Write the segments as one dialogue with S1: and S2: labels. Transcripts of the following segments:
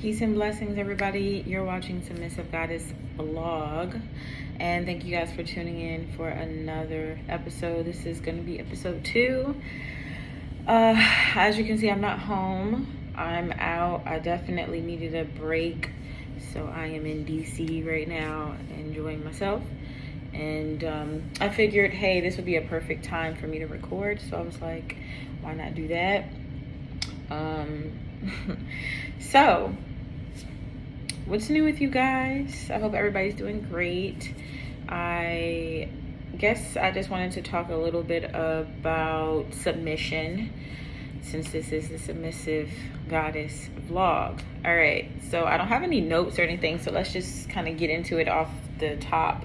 S1: Peace and blessings, everybody. You're watching Submissive Goddess vlog, and thank you guys for tuning in for another episode. This is going to be episode 2. As you can see, I'm not home. I'm out. I definitely needed a break, so I am in DC right now, enjoying myself. And I figured, hey, this would be a perfect time for me to record, so I was like, why not do that? So what's new with you guys? I hope everybody's doing great. I guess I just wanted to talk a little bit about submission, since this is the Submissive Goddess vlog. All right, so I don't have any notes or anything, so let's just kind of get into it off the top.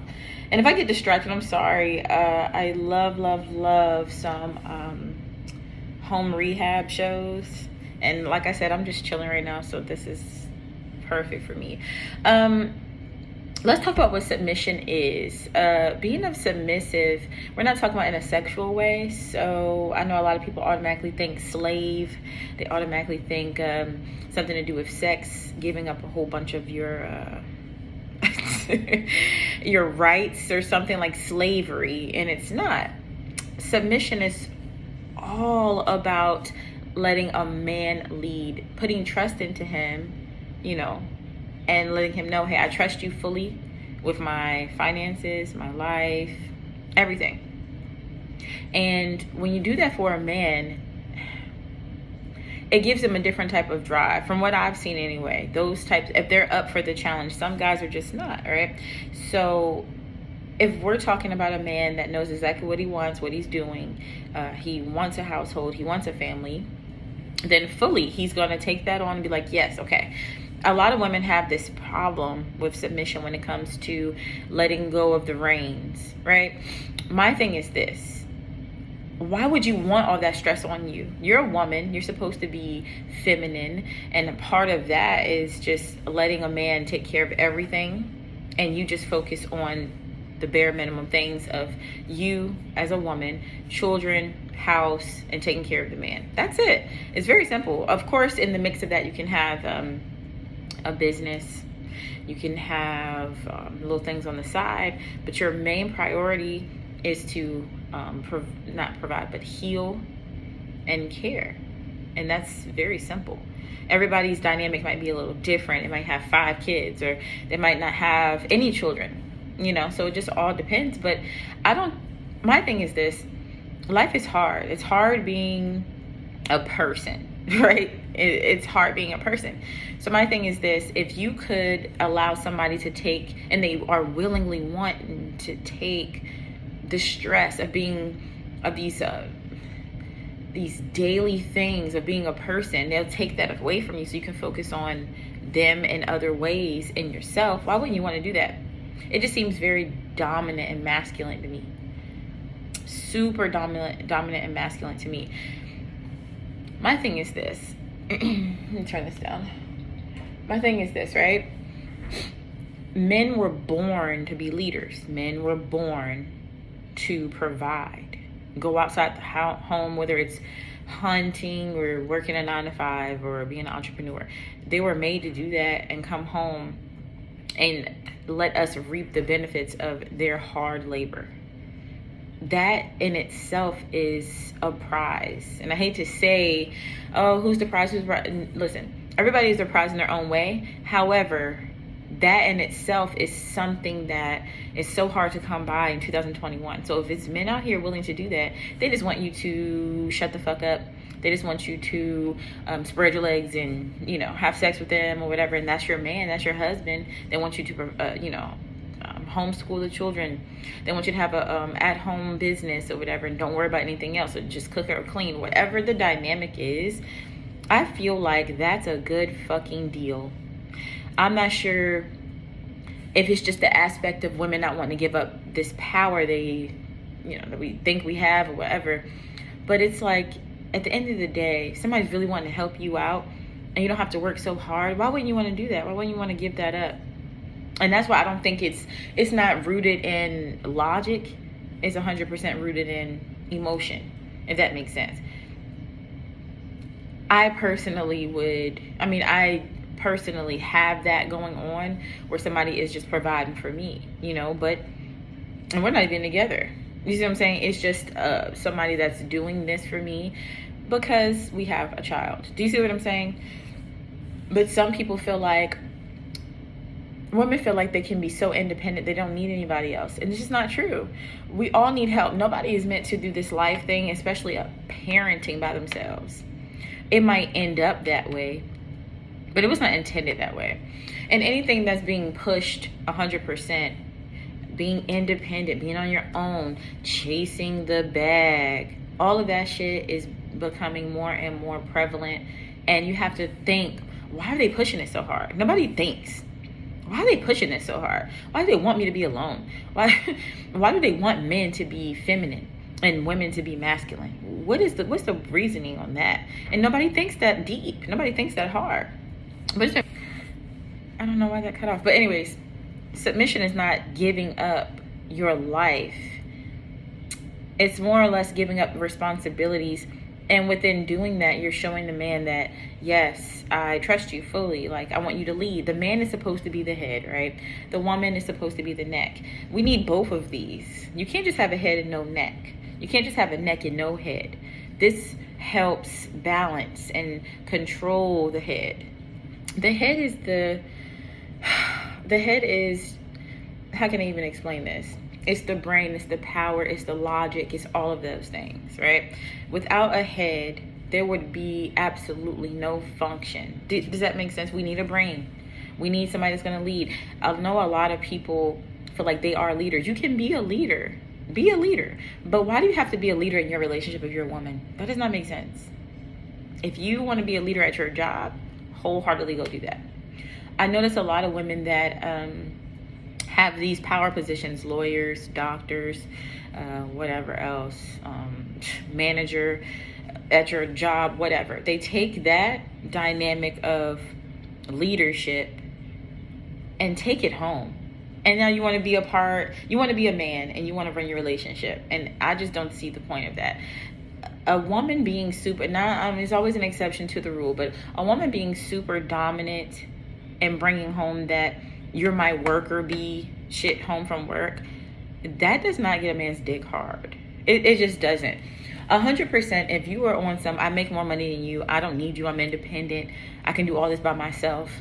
S1: And if I get distracted, I'm sorry. I love some home rehab shows, and like I said, I'm just chilling right now, so this is perfect for me. Let's talk about what submission is. Being a submissive, we're not talking about in a sexual way. So I know a lot of people automatically think slave. They automatically think something to do with sex, giving up a whole bunch of your your rights or something like slavery, and it's not. Submission is all about letting a man lead, putting trust into him, and letting him know, hey, I trust you fully with my finances, my life, everything. And when you do that for a man, it gives him a different type of drive, from what I've seen anyway. Those types, if they're up for the challenge, some guys are just not, right? So if we're talking about a man that knows exactly what he wants, what he's doing, he wants a household, he wants a family, then fully he's going to take that on and be like, yes, okay. A lot of women have this problem with submission when it comes to letting go of the reins, right? My thing is this: why would you want all that stress on you? You're a woman. You're supposed to be feminine. And a part of that is just letting a man take care of everything. And you just focus on the bare minimum things of you as a woman, children, house, and taking care of the man. That's it. It's very simple. Of course, in the mix of that, you can have a business. You can have little things on the side. But your main priority is to not provide, but heal and care. And that's very simple. Everybody's dynamic might be a little different. It might have 5 kids, or they might not have any children, so it just all depends. But my thing is this: life is hard. It's hard being a person, right? It's hard being a person. So my thing is this: if you could allow somebody to take, and they are willingly wanting to take the stress of being, of these daily things of being a person, they'll take that away from you so you can focus on them in other ways in yourself. Why wouldn't you want to do that? It just seems very dominant and masculine to me. Super dominant and masculine to me. My thing is this. Let me turn this down. My thing is this, right? Men were born to be leaders. Men were born to provide. Go outside the home, whether it's hunting or working a 9-to-5 or being an entrepreneur. They were made to do that and come home and let us reap the benefits of their hard labor. That in itself is a prize. And I hate to say, oh, who's the prize? Listen, everybody is a prize in their own way. However, that in itself is something that is so hard to come by in 2021. So if it's men out here willing to do that, they just want you to shut the fuck up. They just want you to spread your legs and, have sex with them or whatever. And that's your man, that's your husband. They want you to, homeschool the children. They want you to have a at-home business or whatever, and don't worry about anything else. So just cook or clean, whatever the dynamic is. I feel like that's a good fucking deal. I'm not sure if it's just the aspect of women not wanting to give up this power that we think we have or whatever. But it's like, at the end of the day, somebody's really wanting to help you out and you don't have to work so hard. Why wouldn't you want to do that? Why wouldn't you want to give that up? And that's why I don't think it's not rooted in logic. It's 100% rooted in emotion, if that makes sense. I personally have that going on where somebody is just providing for me, but and we're not even together. You see what I'm saying? It's just somebody that's doing this for me because we have a child. Do you see what I'm saying? But some people feel like, women feel like they can be so independent they don't need anybody else, and it's just not true. We all need help. Nobody is meant to do this life thing, especially parenting by themselves. It might end up that way, but it was not intended that way. And anything that's being pushed 100%, being independent, being on your own, chasing the bag, all of that shit is becoming more and more prevalent. And you have to think, why are they pushing it so hard? Nobody thinks, why are they pushing it so hard? Why do they want me to be alone? Why do they want men to be feminine and women to be masculine? What's the reasoning on that? And nobody thinks that deep. Nobody thinks that hard. But I don't know why that cut off. But anyways, submission is not giving up your life. It's more or less giving up responsibilities. And within doing that, you're showing the man that, yes, I trust you fully. Like, I want you to lead. The man is supposed to be the head, right? The woman is supposed to be the neck. We need both of these. You can't just have a head and no neck. You can't just have a neck and no head. This helps balance and control the head. The head is, how can I even explain this? It's the brain, it's the power, it's the logic, it's all of those things, right? Without a head, there would be absolutely no function. Does that make sense? We need a brain. We need somebody that's going to lead. I know a lot of people feel like they are leaders. You can be a leader. Be a leader. But why do you have to be a leader in your relationship if you're a woman? That does not make sense. If you want to be a leader at your job, wholeheartedly go do that. I notice a lot of women that have these power positions, lawyers, doctors, whatever else, manager at your job, whatever. They take that dynamic of leadership and take it home. And now you want to be you want to be a man and you want to run your relationship. And I just don't see the point of that. A woman being super, there's always an exception to the rule, but a woman being super dominant and bringing home that you're my worker bee shit home from work, that does not get a man's dick hard. It just doesn't. 100%, if you are on I make more money than you, I don't need you, I'm independent, I can do all this by myself,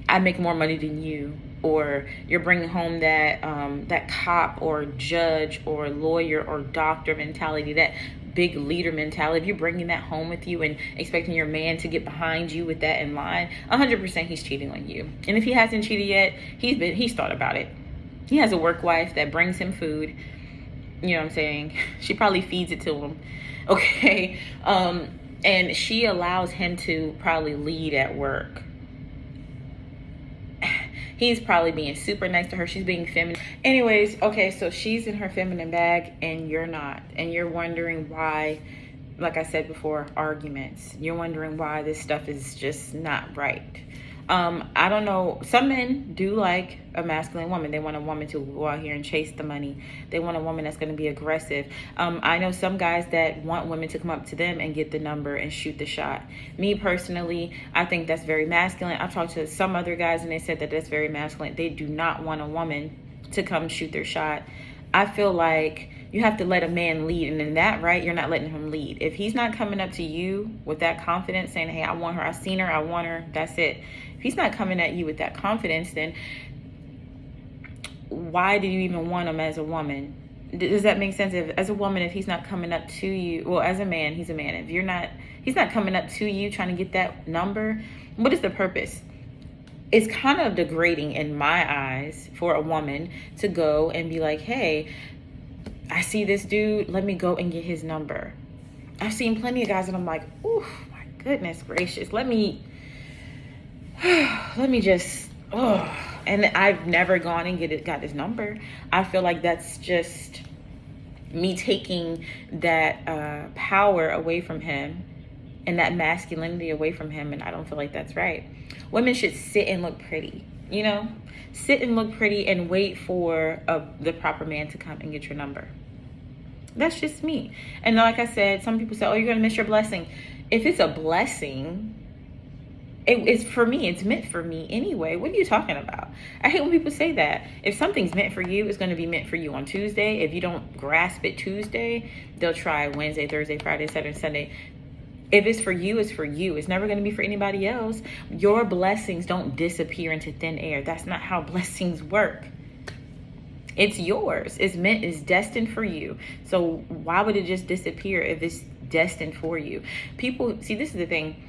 S1: I make more money than you, or you're bringing home that cop or judge or lawyer or doctor mentality, that big leader mentality, if you're bringing that home with you and expecting your man to get behind you with that in line, 100% he's cheating on you. And if he hasn't cheated yet, he's thought about it. He has a work wife that brings him food. You know what I'm saying? She probably feeds it to him. Okay. And she allows him to probably lead at work. He's probably being super nice to her. She's being feminine. Anyways, okay, so she's in her feminine bag and you're not. And you're wondering why, like I said before, arguments. You're wondering why this stuff is just not right. I don't know. Some men do like a masculine woman. They want a woman to go out here and chase the money. They want a woman that's going to be aggressive. I know some guys that want women to come up to them and get the number and shoot the shot. Me personally, I think that's very masculine. I've talked to some other guys and they said that that's very masculine. They do not want a woman to come shoot their shot. I feel like you have to let a man lead, and in that, right, you're not letting him lead. If he's not coming up to you with that confidence, saying, hey, I want her, I seen her, I want her, that's it. If he's not coming at you with that confidence, then why do you even want him as a woman? Does that make sense? As a woman, if he's not coming up to you, well, as a man, he's a man. If he's not coming up to you trying to get that number, what is the purpose? It's kind of degrading in my eyes for a woman to go and be like, hey, I see this dude, let me go and get his number. I've seen plenty of guys and I'm like, oh my goodness gracious, let me just, and I've never gone and got his number. I feel like that's just me taking that power away from him and that masculinity away from him, and I don't feel like that's right. Women should sit and look pretty, sit and look pretty and wait for the proper man to come and get your number. That's just me. And like I said, some people say, oh, you're gonna miss your blessing. If it's a blessing, It's for me. It's meant for me anyway. What are you talking about? I hate when people say that. If something's meant for you, it's going to be meant for you on Tuesday. If you don't grasp it Tuesday, they'll try Wednesday, Thursday, Friday, Saturday, Sunday. If it's for you, it's for you. It's never going to be for anybody else. Your blessings don't disappear into thin air. That's not how blessings work. It's yours. It's meant, it's destined for you. So why would it just disappear if it's destined for you? People, see, this is the thing.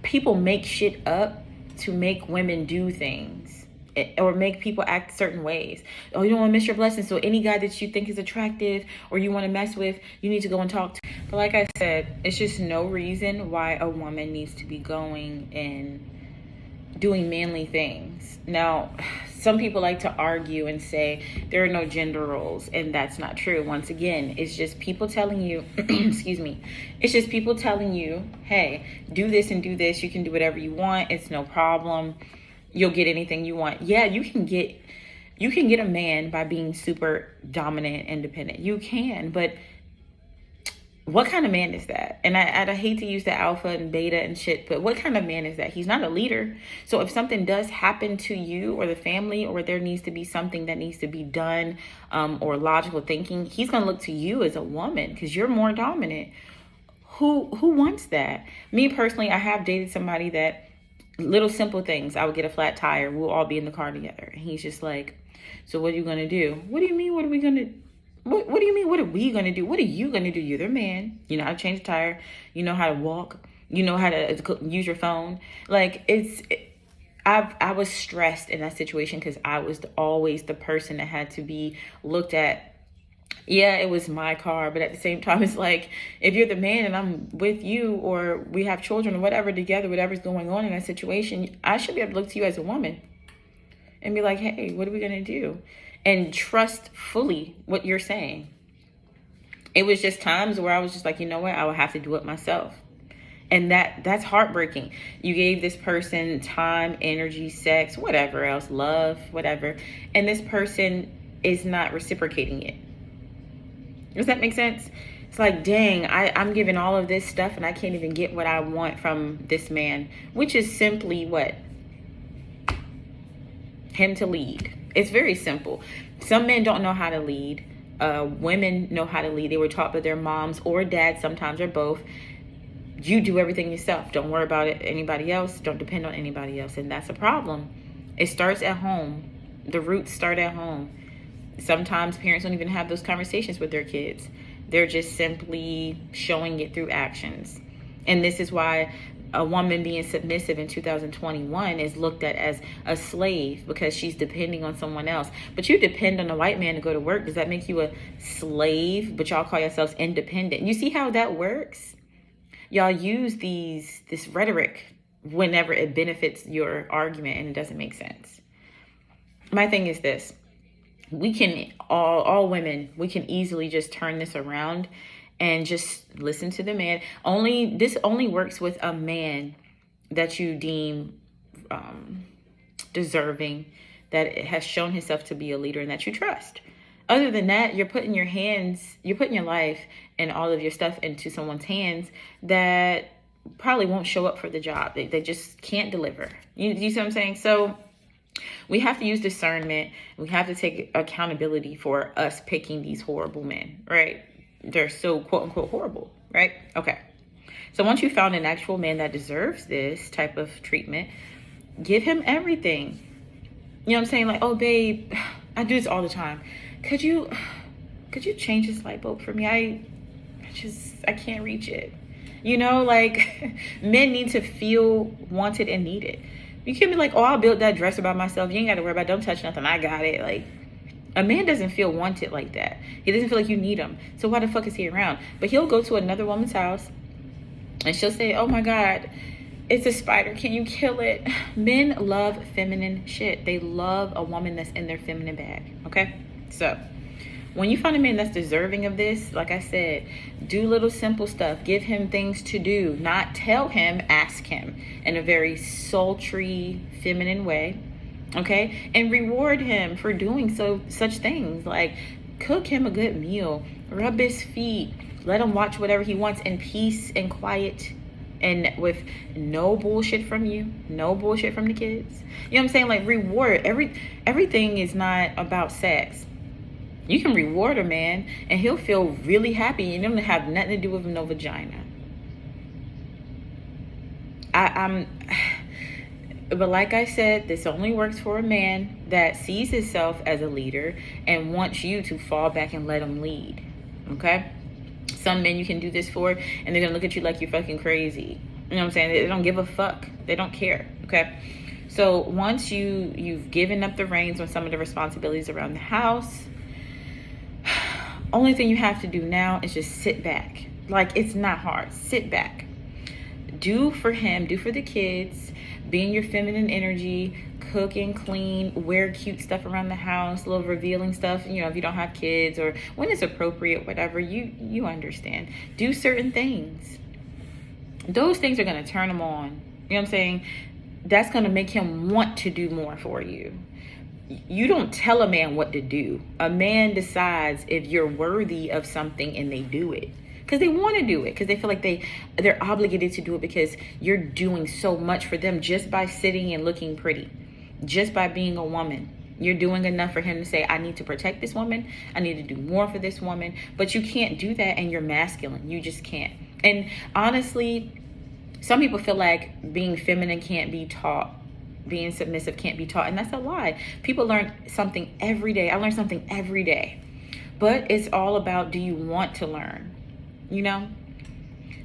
S1: People make shit up to make women do things or make people act certain ways. Oh, you don't want to miss your blessings. So any guy that you think is attractive or you want to mess with, you need to go and talk to. But like I said, it's just no reason why a woman needs to be going and doing manly things. Now, some people like to argue and say there are no gender roles, and that's not true. Once again, it's just people telling you, excuse me, it's just people telling you, hey, do this and do this. You can do whatever you want. It's no problem. You'll get anything you want. Yeah, you can get a man by being super dominant, independent. You can, but what kind of man is that? And I hate to use the alpha and beta and shit, but what kind of man is that? He's not a leader. So if something does happen to you or the family, or there needs to be something that needs to be done, or logical thinking, he's going to look to you as a woman because you're more dominant. Who wants that? Me personally, I have dated somebody that little simple things. I would get a flat tire. We'll all be in the car together. And he's just like, so what are you going to do? What do you mean? What are we going to do? What do you mean? What are we going to do? What are you going to do? You're the man. You know how to change a tire. You know how to walk. You know how to use your phone. Like, I was stressed in that situation because I was always the person that had to be looked at. Yeah, it was my car. But at the same time, it's like, if you're the man and I'm with you or we have children or whatever together, whatever's going on in that situation, I should be able to look to you as a woman and be like, hey, what are we going to do? And trust fully what you're saying. It was just times where I was just like, you know what? I will have to do it myself. And that's heartbreaking. You gave this person time, energy, sex, whatever else, love, whatever. And this person is not reciprocating it. Does that make sense? It's like, dang, I'm giving all of this stuff and I can't even get what I want from this man, which is simply what? Him to lead. It's very simple. Some men don't know how to lead. Women know how to lead. They were taught by their moms or dads, sometimes or both. You do everything yourself. Don't worry about it. Anybody else. Don't depend on anybody else. And that's a problem. It starts at home. The roots start at home. Sometimes parents don't even have those conversations with their kids. They're just simply showing it through actions. And this is why a woman being submissive in 2021 is looked at as a slave because she's depending on someone else. But you depend on a white man to go to work. Does that make you a slave? But y'all call yourselves independent. You see how that works? Y'all use this rhetoric whenever it benefits your argument and it doesn't make sense. My thing is this. We can, all women, we can easily just turn this around and just listen to the man. This only works with a man that you deem deserving, that has shown himself to be a leader and that you trust. Other than that, you're putting your life and all of your stuff into someone's hands that probably won't show up for the job. They just can't deliver. You see what I'm saying? So we have to use discernment. We have to take accountability for us picking these horrible men, right? They're so quote unquote horrible, right? Okay. So once you found an actual man that deserves this type of treatment, give him everything. You know what I'm saying? Like, oh babe, I do this all the time. Could you change this light bulb for me? I can't reach it. You know, like men need to feel wanted and needed. You can't be like, oh, I'll build that dresser by myself. You ain't got to worry about it. Don't touch nothing. I got it. Like, a man doesn't feel wanted like that. He doesn't feel like you need him. So why the fuck is he around? But he'll go to another woman's house and she'll say, oh my God, it's a spider. Can you kill it? Men love feminine shit. They love a woman that's in their feminine bag. Okay? So when you find a man that's deserving of this, like I said, do little simple stuff. Give him things to do. Not tell him, ask him in a very sultry, feminine way. Okay? And reward him for doing such things. Like cook him a good meal. Rub his feet. Let him watch whatever he wants in peace and quiet and with no bullshit from you, no bullshit from the kids. You know what I'm saying? Like, reward. Everything is not about sex. You can reward a man and he'll feel really happy and it doesn't have nothing to do with no vagina. But like I said, this only works for a man that sees himself as a leader and wants you to fall back and let him lead. Okay? Some men you can do this for, and they're going to look at you like you're fucking crazy. You know what I'm saying? They don't give a fuck. They don't care. Okay? So once you've given up the reins on some of the responsibilities around the house, only thing you have to do now is just sit back. Like, it's not hard. Sit back. Do for him, do for the kids, be in your feminine energy, cook and clean, wear cute stuff around the house, little revealing stuff, you know, if you don't have kids or when it's appropriate, whatever, you understand. Do certain things. Those things are going to turn him on. You know what I'm saying? That's going to make him want to do more for you. You don't tell a man what to do. A man decides if you're worthy of something and they do it. Because they want to do it, because they feel like they're obligated to do it, because you're doing so much for them just by sitting and looking pretty, just by being a woman. You're doing enough for him to say, I need to protect this woman, I need to do more for this woman. But you can't do that and you're masculine. You just can't. And honestly, some people feel like being feminine can't be taught, being submissive can't be taught, and that's a lie. People learn something every day. I learn something every day. But it's all about, do you want to learn? You know,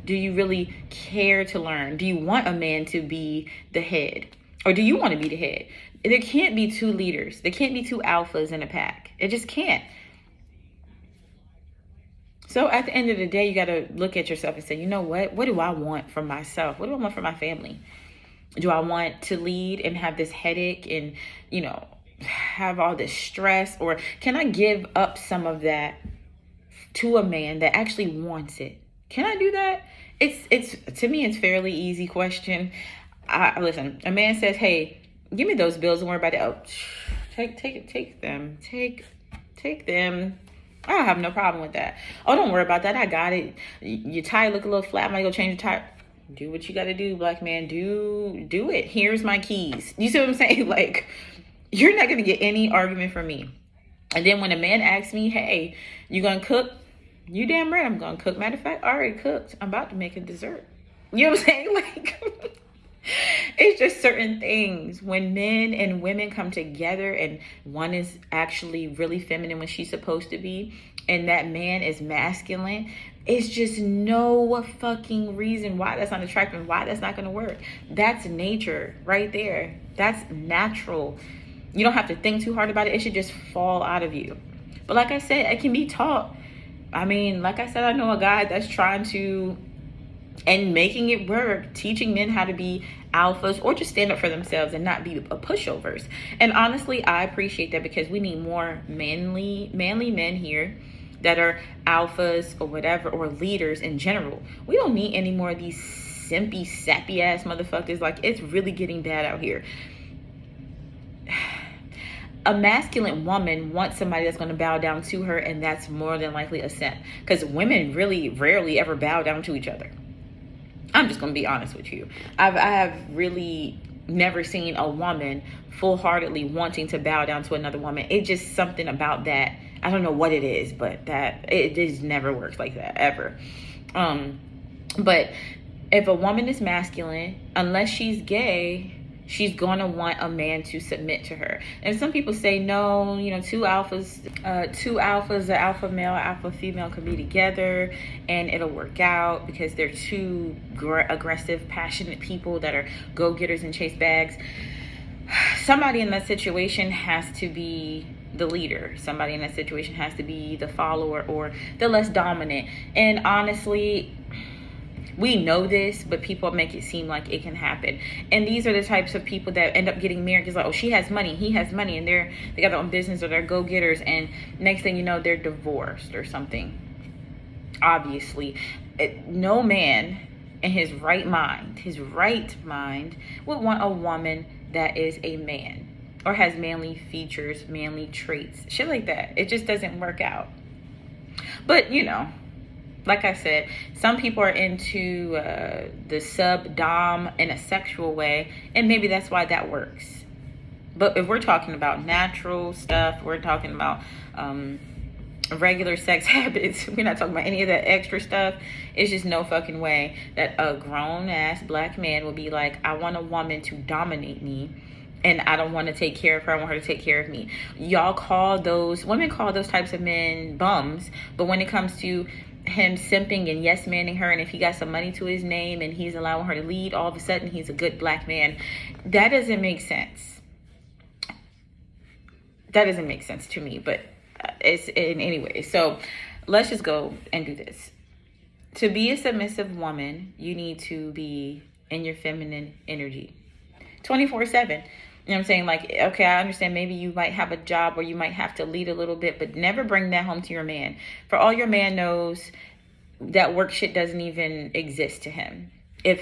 S1: do you really care to learn? Do you want a man to be the head? Or do you want to be the head? There can't be two leaders. There can't be two alphas in a pack. It just can't. So at the end of the day, you got to look at yourself and say, you know what? What do I want from myself? What do I want from my family? Do I want to lead and have this headache and, you know, have all this stress? Or can I give up some of that to a man that actually wants it? Can I do that? It's to me, it's fairly easy question. Listen, a man says, hey, give me those bills, don't worry about it. Oh, take them. I don't have no problem with that. Oh, don't worry about that. I got it. Your tire look a little flat. I might go change your tire. Do what you got to do, black man. Do it. Here's my keys. You see what I'm saying? Like, you're not going to get any argument from me. And then when a man asks me, hey, you gonna cook? You damn right I'm gonna cook. Matter of fact, I already cooked. I'm about to make a dessert. You know what I'm saying? Like, it's just certain things. When men and women come together and one is actually really feminine when she's supposed to be, and that man is masculine, it's just no fucking reason why that's not attractive, why that's not gonna work. That's nature right there. That's natural. You don't have to think too hard about it. It should just fall out of you. But like I said, it can be taught. I mean, like I said, I know a guy that's trying to, and making it work, teaching men how to be alphas or just stand up for themselves and not be pushovers. And honestly, I appreciate that, because we need more manly men here that are alphas or whatever, or leaders in general. We don't need any more of these simpy, sappy ass motherfuckers. Like, it's really getting bad out here. A masculine woman wants somebody that's going to bow down to her, and that's more than likely a simp, because women really rarely ever bow down to each other. I'm just going to be honest with you. I have really never seen a woman full-heartedly wanting to bow down to another woman. It's just something about that. I don't know what it is, but that it just never works like that ever. But if a woman is masculine, unless she's gay, she's going to want a man to submit to her. And some people say, no, you know, two alphas, an alpha male, alpha female can be together and it'll work out, because they're two aggressive, passionate people that are go-getters and chase bags. Somebody in that situation has to be the leader. Somebody in that situation has to be the follower or the less dominant. And honestly, we know this, but people make it seem like it can happen. And these are the types of people that end up getting married because, like, oh, she has money, he has money, and they got their own business, or they're go-getters, and next thing you know, they're divorced or something. Obviously, no man in his right mind would want a woman that is a man or has manly features, manly traits, shit like that. It just doesn't work out. But, you know, like I said, some people are into the sub-dom in a sexual way, and maybe that's why that works. But if we're talking about natural stuff, we're talking about regular sex habits, we're not talking about any of that extra stuff. It's just no fucking way that a grown-ass black man will be like, I want a woman to dominate me, and I don't want to take care of her. I want her to take care of me. Women call those types of men bums. But when it comes to him simping and yes manning her, and if he got some money to his name and he's allowing her to lead, all of a sudden he's a good black man. That doesn't make sense. That doesn't make sense to me, but it's in anyway. So let's just go and do this. To be a submissive woman, you need to be in your feminine energy 24/7. You know what I'm saying? Like, okay, I understand maybe you might have a job where you might have to lead a little bit, but never bring that home to your man. For all your man knows, that work shit doesn't even exist to him. It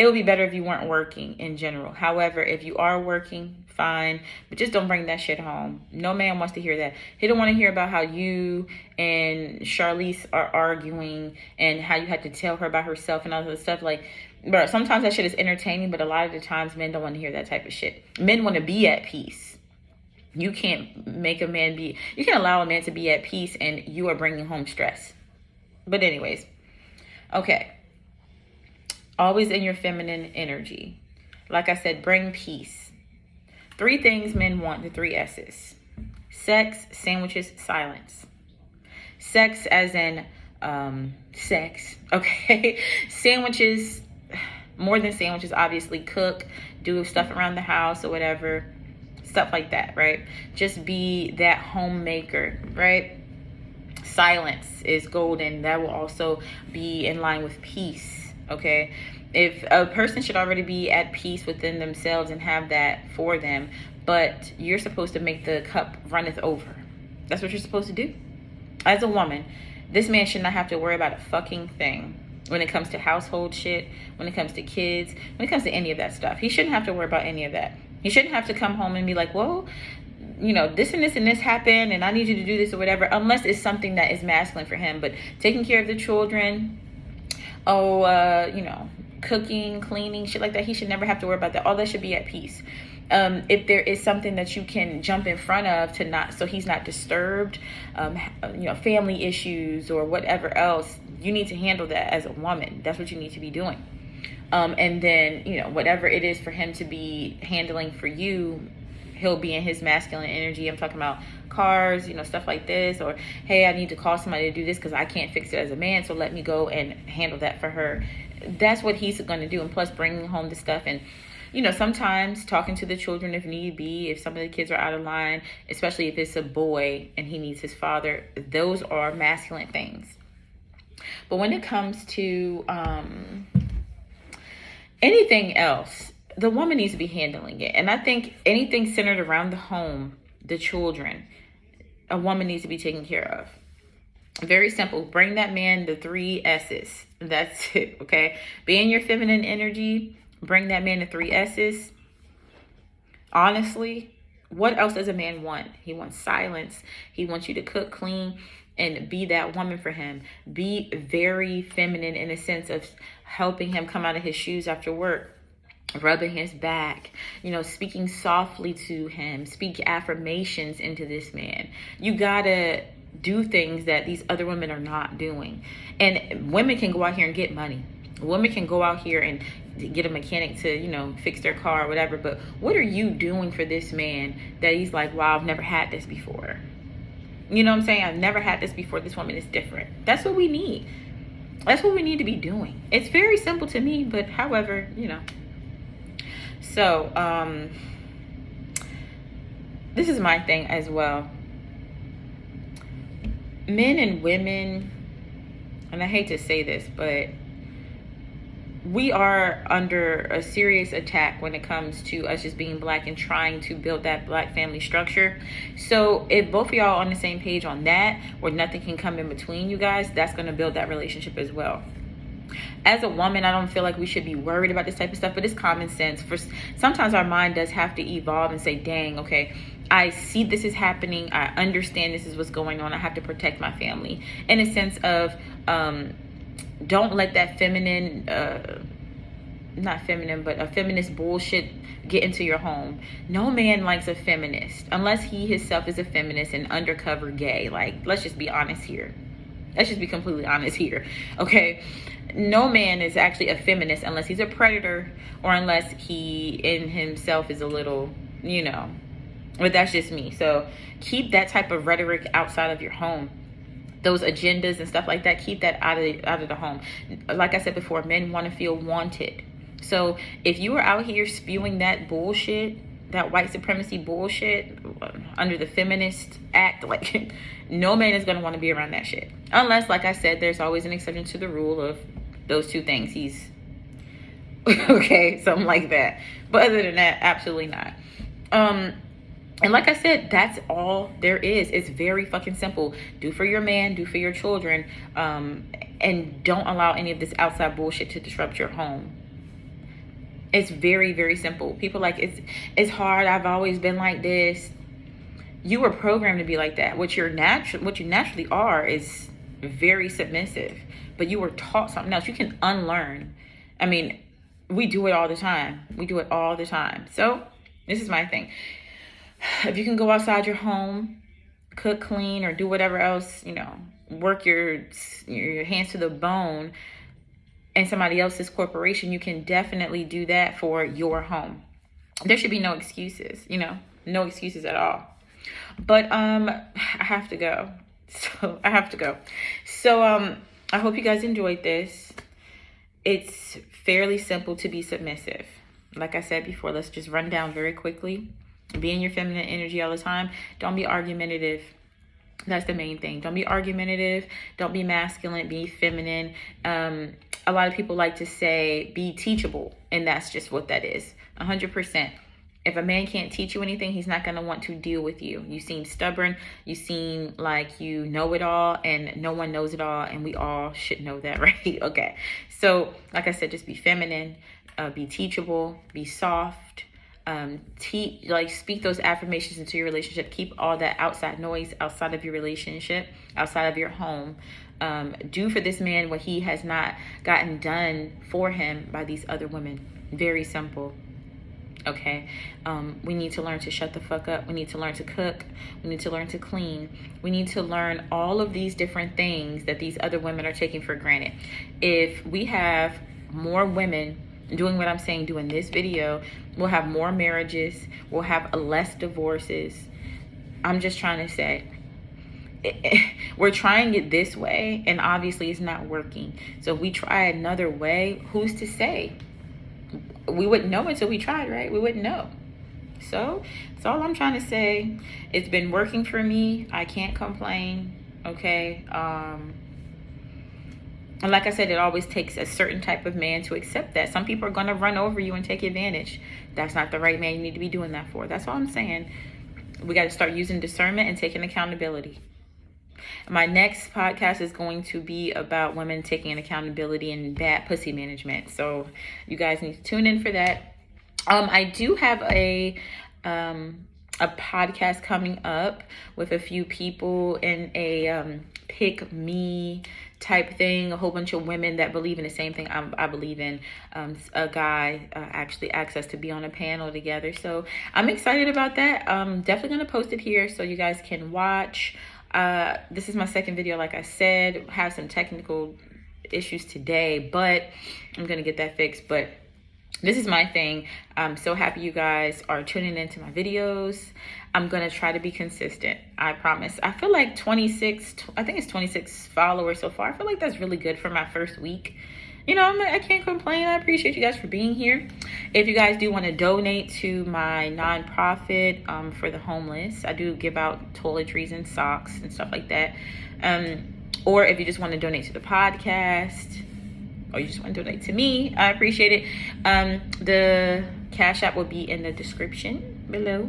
S1: would be better if you weren't working in general. However, if you are working, fine, but just don't bring that shit home. No man wants to hear that. He don't want to hear about how you and Charlize are arguing and how you had to tell her about herself and all this stuff. Like, bro, sometimes that shit is entertaining, but a lot of the times men don't want to hear that type of shit. Men want to be at peace. You can't allow a man to be at peace and you are bringing home stress. But anyways, okay. Always in your feminine energy. Like I said, bring peace. 3 things men want, the 3 S's. Sex, sandwiches, silence. Sex as in sex, okay? Sandwiches, more than sandwiches, obviously. Cook, do stuff around the house or whatever. Stuff like that, right? Just be that homemaker, right? Silence is golden. That will also be in line with peace. Okay, if a person should already be at peace within themselves and have that for them, but you're supposed to make the cup runneth over. That's what you're supposed to do. As a woman, this man should not have to worry about a fucking thing when it comes to household shit, when it comes to kids, when it comes to any of that stuff. He shouldn't have to worry about any of that. He shouldn't have to come home and be like, well, you know, this and this and this happened and I need you to do this or whatever, unless it's something that is masculine for him. But taking care of the children, cooking, cleaning, shit like that, he should never have to worry about that. All that should be at peace. If there is something that you can jump in front of so he's not disturbed, family issues or whatever else, you need to handle that as a woman. That's what you need to be doing. And then, whatever it is for him to be handling for you, he'll be in his masculine energy. I'm talking about cars, stuff like this, or hey, I need to call somebody to do this because I can't fix it as a man, so let me go and handle that for her. That's what he's going to do. And plus bringing home the stuff and sometimes talking to the children if need be, if some of the kids are out of line, especially if it's a boy and he needs his father. Those are masculine things. But when it comes to anything else, the woman needs to be handling it. And I think anything centered around the home, the children, a woman needs to be taken care of. Very simple. Bring that man the 3 S's. That's it, okay? Be in your feminine energy. Bring that man the 3 S's. Honestly, what else does a man want? He wants silence. He wants you to cook, clean, and be that woman for him. Be very feminine in a sense of helping him come out of his shoes after work. Rubbing his back, speaking softly to him, speak affirmations into this man. You gotta do things that these other women are not doing. And women can go out here and get money. Women can go out here and get a mechanic to, fix their car or whatever. But what are you doing for this man that he's like, wow, I've never had this before? You know what I'm saying? I've never had this before. This woman is different. That's what we need. That's what we need to be doing. It's very simple to me, but however, So, this is my thing as well. Men and women, and I hate to say this, but we are under a serious attack when it comes to us just being black and trying to build that black family structure. So if both of y'all are on the same page on that, where nothing can come in between you guys, that's going to build that relationship as well. As a woman, I don't feel like we should be worried about this type of stuff, but it's common sense. For sometimes our mind does have to evolve and say, dang, okay, I see this is happening. I understand this is what's going on. I have to protect my family, in a sense of don't let that feminine, not feminine, but a feminist bullshit get into your home. No man likes a feminist unless he himself is a feminist and undercover gay. Like, let's just be honest here. Let's just be completely honest here. Okay. No man is actually a feminist unless he's a predator, or unless he in himself is a little, but that's just me. So keep that type of rhetoric outside of your home. Those agendas and stuff like that, keep that out of the home. Like I said before, men want to feel wanted. So if you are out here spewing that bullshit, that white supremacy bullshit under the feminist act, like no man is going to want to be around that shit. Unless, like I said, there's always an exception to the rule of those two things. He's okay, something like that. But other than that, absolutely not. And like I said, that's all there is. It's very fucking simple. Do for your man, do for your children, and don't allow any of this outside bullshit to disrupt your home. It's very, very simple. People like, it's hard. I've always been like this. You were programmed to be like that. What you naturally are is very submissive, but you were taught something else. You can unlearn. I mean, we do it all the time. So this is my thing. If you can go outside your home, cook, clean, or do whatever else, work your hands to the bone in somebody else's corporation, you can definitely do that for your home. There should be no excuses, no excuses at all. But I have to go. So I hope you guys enjoyed this. It's fairly simple to be submissive. Like I said before, let's just run down very quickly. Be in your feminine energy all the time. Don't be argumentative. That's the main thing. Don't be argumentative. Don't be masculine. Be feminine. A lot of people like to say be teachable, and that's just what that is. 100%. If a man can't teach you anything, he's not going to want to deal with you. You seem stubborn. You seem like you know it all, and no one knows it all, and we all should know that, right? Okay. So, like I said, just be feminine, be teachable, be soft, speak those affirmations into your relationship. Keep all that outside noise outside of your relationship, outside of your home. Do for this man what he has not gotten done for him by these other women. Very simple. Okay. We need to learn to shut the fuck up. We need to learn to cook. We need to learn to clean. We need to learn all of these different things that these other women are taking for granted. If we have more women doing what I'm saying, doing this video, we'll have more marriages. We'll have less divorces. I'm just trying to say, we're trying it this way, and obviously it's not working. So if we try another way, who's to say? We wouldn't know until we tried, right? We wouldn't know. So that's all I'm trying to say. It's been working for me. I can't complain. Okay. And like I said, it always takes a certain type of man to accept that. Some people are going to run over you and take advantage. That's not the right man you need to be doing that for. That's all I'm saying. We got to start using discernment and taking accountability. My next podcast is going to be about women taking accountability and bad pussy management. So you guys need to tune in for that. I do have a podcast coming up with a few people in a pick me type thing. A whole bunch of women that believe in the same thing I believe in. A guy actually asked us to be on a panel together. So I'm excited about that. Definitely going to post it here so you guys can watch. This is my second video, like I said. Have some technical issues today, but I'm gonna get that fixed. But this is my thing. I'm so happy you guys are tuning into my videos. I'm gonna try to be consistent, I promise. I feel like 26 followers so far. I feel like that's really good for my first week. I can't complain. I appreciate you guys for being here. If you guys do want to donate to my nonprofit for the homeless, I do give out toiletries and socks and stuff like that. Or if you just want to donate to the podcast, or you just want to donate to me, I appreciate it. The Cash App will be in the description below.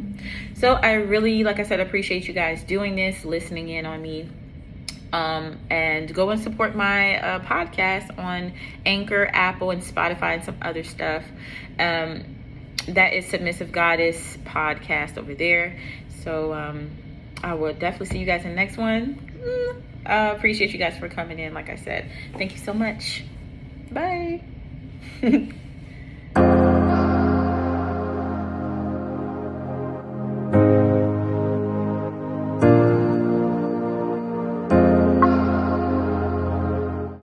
S1: So I really, like I said, appreciate you guys doing this, listening in on me. And go and support my podcast on Anchor, Apple, and Spotify, and some other stuff. That is Submissive Goddess podcast over there. So I will definitely see you guys in the next one. Appreciate you guys for coming in. Like I said, thank you so much. Bye.